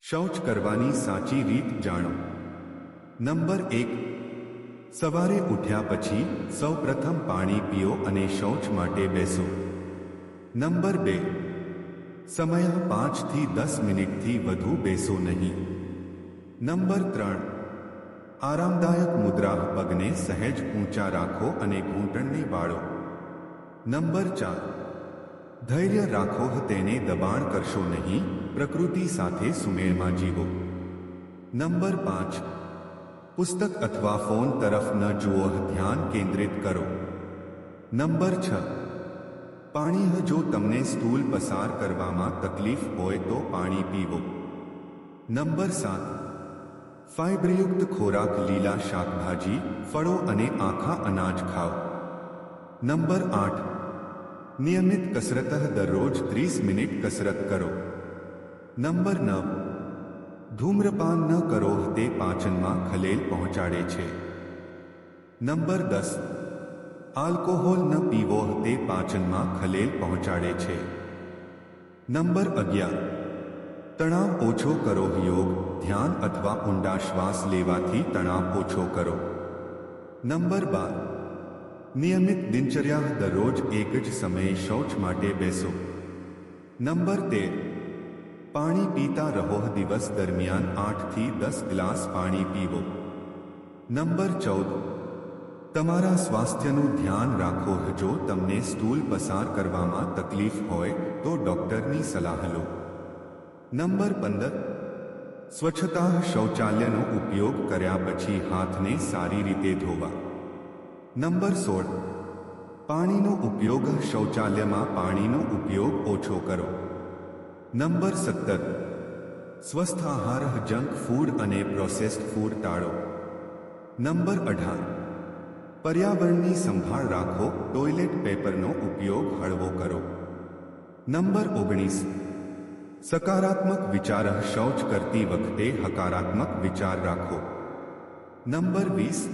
શૌચ કરવાની સાચી રીત જાણો. નંબર 1. સવારે ઉઠ્યા પછી સૌપ્રથમ પાણી પીઓ અને શૌચ માટે બેસો. નંબર 2. સમય 5 થી 10 મિનિટથી વધુ બેસો નહીં. નંબર 3. આરામદાયક મુદ્રા, પગને સહેજ ઊંચા રાખો અને ઘૂંટણને વાળો. નંબર 4. ધૈર્ય રાખો, તેને દબાણ કરશો નહીં, પ્રકૃતિ સાથે સુમેળમાં જીવો. નંબર 5. પુસ્તક અથવા ફોન તરફ ન જુઓ, ધ્યાન કેન્દ્રિત કરો. નંબર 6. પાણી, જો તમને સ્ટૂલ પસાર કરવામાં તકલીફ હોય તો પાણી પીવો. નંબર 7. ફાઇબરયુક્ત ખોરાક, લીલા શાકભાજી, ફળો અને આખા અનાજ ખાઓ. નંબર 8. નિયમિત કસરત, દરરોજ 30 મિનિટ કસરત કરો. નંબર 9. ધૂમ્રપાન ન કરો, તે પાચનમાં ખલેલ પહોંચાડે છે. નંબર 10. આલ્કોહોલ ન પીવો, તે પાચનમાં ખલેલ પહોંચાડે છે. નંબર 11. તણાવ ઓછો કરો, યોગ, ધ્યાન અથવા ઊંડા શ્વાસ લેવાથી તણાવ ઓછો કરો. નંબર 12. નિયમિત દિનચર્યા, દરરોજ એક જ સમયે શૌચ માટે બેસો. નંબર 13. પાણી પીતા રહો, દિવસ દરમિયાન 8 થી 10 ગ્લાસ પાણી પીવો. નંબર 14. તમારા સ્વાસ્થ્યનું ધ્યાન રાખો, જો તમને સ્ટૂલ પસાર કરવામાં તકલીફ હોય તો ડોક્ટરની સલાહ લો. નંબર 15. સ્વચ્છતા, શૌચાલયનો ઉપયોગ કર્યા પછી હાથને સારી રીતે ધોવા. નંબર 16. પાણીનો ઉપયોગ, શૌચાલયમાં પાણીનો ઉપયોગ ઓછો કરો. નંબર 17. સ્વસ્થ આહાર, જંક ફૂડ અને પ્રોસેસ્ડ ફૂડ ટાળો. નંબર 18. પર્યાવરણની સંભાળ રાખો, ટોયલેટ પેપરનો ઉપયોગ હળવો કરો. નંબર 19. સકારાત્મક વિચાર, શૌચ કરતી વખતે હકારાત્મક વિચાર રાખો. નંબર 20.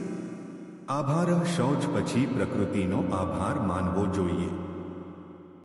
આભાર, શૌચ પછી પ્રકૃતિનો આભાર માનવો જોઈએ.